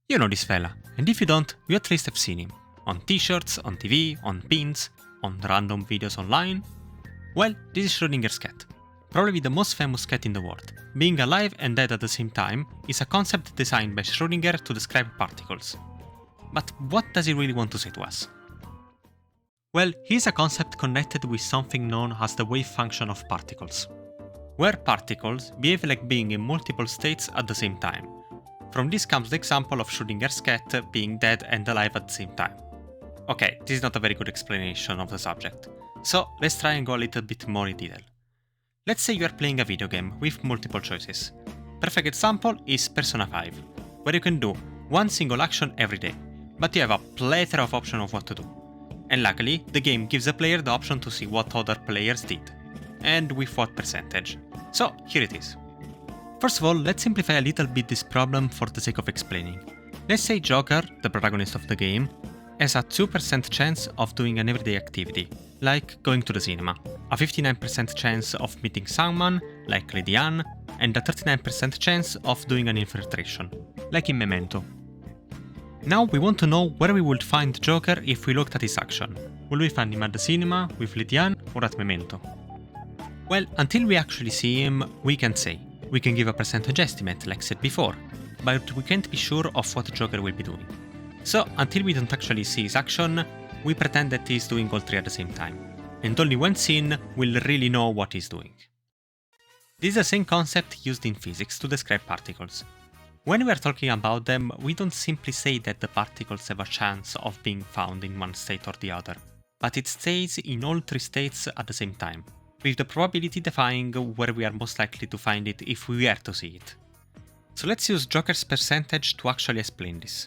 You know this fella, and if you don't, you at least have seen him. On t-shirts, on TV, on pins, on random videos online. Well, this is Schrodinger's cat. Probably the most famous cat in the world. Being alive and dead at the same time is a concept designed by Schrodinger to describe particles. But what does he really want to say to us? Well, here's a concept connected with something known as the wave function of particles, where particles behave like being in multiple states at the same time. From this comes the example of Schrodinger's cat being dead and alive at the same time. Okay, this is not a very good explanation of the subject, so let's try and go a little bit more in detail. Let's say you are playing a video game with multiple choices. Perfect example is Persona 5, where you can do one single action every day, but you have a plethora of options of what to do. And luckily, the game gives the player the option to see what other players did, and with what percentage. So here it is. First of all, let's simplify a little bit this problem for the sake of explaining. Let's say Joker, the protagonist of the game, has a 2% chance of doing an everyday activity, like going to the cinema, a 59% chance of meeting someone, like Lady Anne, and a 39% chance of doing an infiltration, like in Memento. Now we want to know where we would find Joker if we looked at his action. Will we find him at the cinema, with Lady Anne, or at Memento? Well, until we actually see him, we can't say. We can give a percentage estimate, like said before, but we can't be sure of what Joker will be doing. So, until we don't actually see his action, we pretend that he's doing all three at the same time, and only when seen, we'll really know what he's doing. This is the same concept used in physics to describe particles. When we are talking about them, we don't simply say that the particles have a chance of being found in one state or the other, but it stays in all three states at the same time, with the probability defining where we are most likely to find it if we were to see it. So let's use Joker's percentage to actually explain this.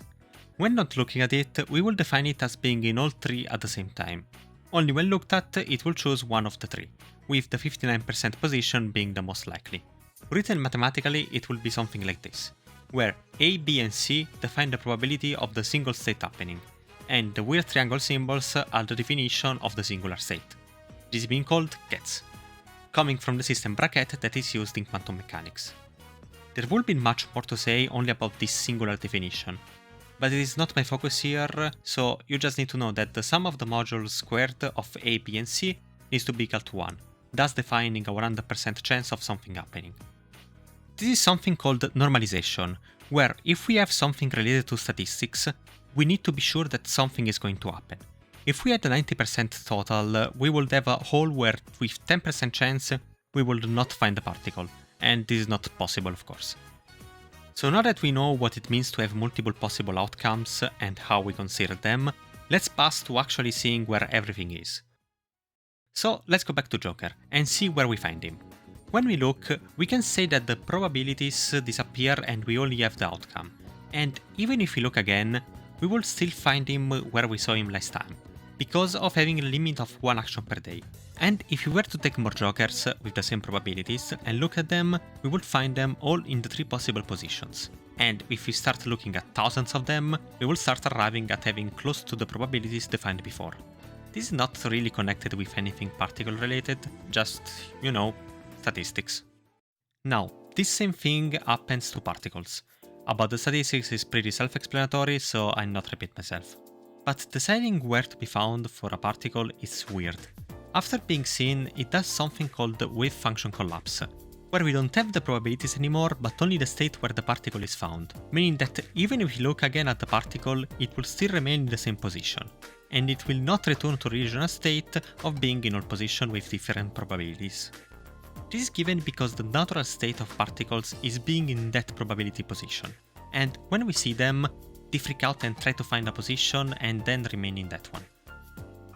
When not looking at it, we will define it as being in all three at the same time. Only when looked at, it will choose one of the three, with the 59% position being the most likely. Written mathematically, it will be something like this, where A, B and C define the probability of the single state happening, and the weird triangle symbols are the definition of the singular state. This is being called gets, coming from the system bracket that is used in quantum mechanics. There would be much more to say only about this singular definition, but it is not my focus here, so you just need to know that the sum of the modules squared of A, B and C needs to be equal to 1, thus defining a 100% chance of something happening. This is something called normalization, where if we have something related to statistics, we need to be sure that something is going to happen. If we had a 90% total, we would have a hole where with 10% chance we would not find the particle, and this is not possible of course. So now that we know what it means to have multiple possible outcomes and how we consider them, let's pass to actually seeing where everything is. So let's go back to Joker and see where we find him. When we look, we can say that the probabilities disappear and we only have the outcome. And even if we look again, we will still find him where we saw him last time, because of having a limit of one action per day. And if we were to take more Jokers with the same probabilities and look at them, we would find them all in the three possible positions. And if we start looking at thousands of them, we will start arriving at having close to the probabilities defined before. This is not really connected with anything particle related, just, statistics. Now, this same thing happens to particles. About the statistics is pretty self-explanatory, so I'll not repeat myself. But deciding where to be found for a particle is weird. After being seen, it does something called the wave function collapse, where we don't have the probabilities anymore, but only the state where the particle is found, meaning that even if we look again at the particle, it will still remain in the same position, and it will not return to the original state of being in all positions with different probabilities. This is given because the natural state of particles is being in that probability position, and when we see them, they freak out and try to find a position and then remain in that one.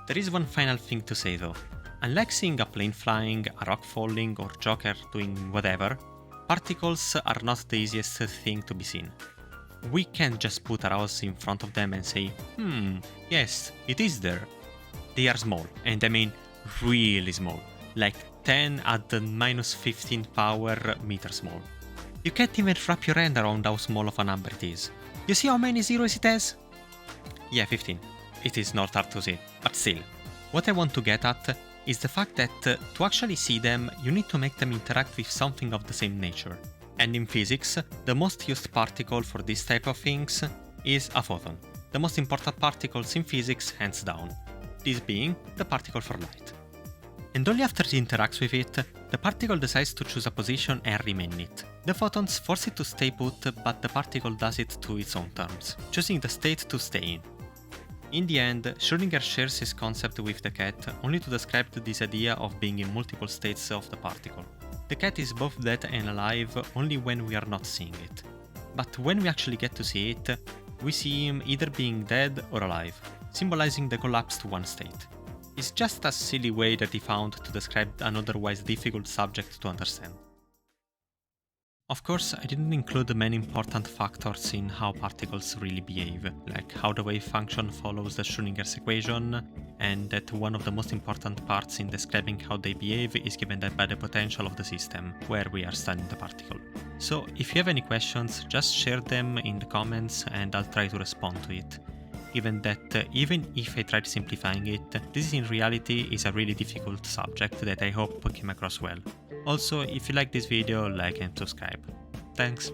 There is one final thing to say though. Unlike seeing a plane flying, a rock falling, or Joker doing whatever, particles are not the easiest thing to be seen. We can't just put a house in front of them and say, yes, it is there. They are small, and I mean really small, like 10 at the minus 15 power meter small. You can't even wrap your hand around how small of a number it is. You see how many zeros it has? Yeah, 15. It is not hard to see, but still. What I want to get at is the fact that to actually see them, you need to make them interact with something of the same nature. And in physics, the most used particle for this type of things is a photon, the most important particles in physics hands down, this being the particle for light. And only after it interacts with it, the particle decides to choose a position and remain it. The photons force it to stay put, but the particle does it to its own terms, choosing the state to stay in. In the end, Schrodinger shares his concept with the cat only to describe this idea of being in multiple states of the particle. The cat is both dead and alive only when we are not seeing it. But when we actually get to see it, we see him either being dead or alive, symbolizing the collapse to one state. It's just a silly way that he found to describe an otherwise difficult subject to understand. Of course, I didn't include the many important factors in how particles really behave, like how the wave function follows the Schrodinger's equation, and that one of the most important parts in describing how they behave is given by the potential of the system, where we are studying the particle. So, if you have any questions, just share them in the comments and I'll try to respond to it. Given that even if I tried simplifying it, this in reality is a really difficult subject that I hope came across well. Also, if you like this video, like and subscribe. Thanks!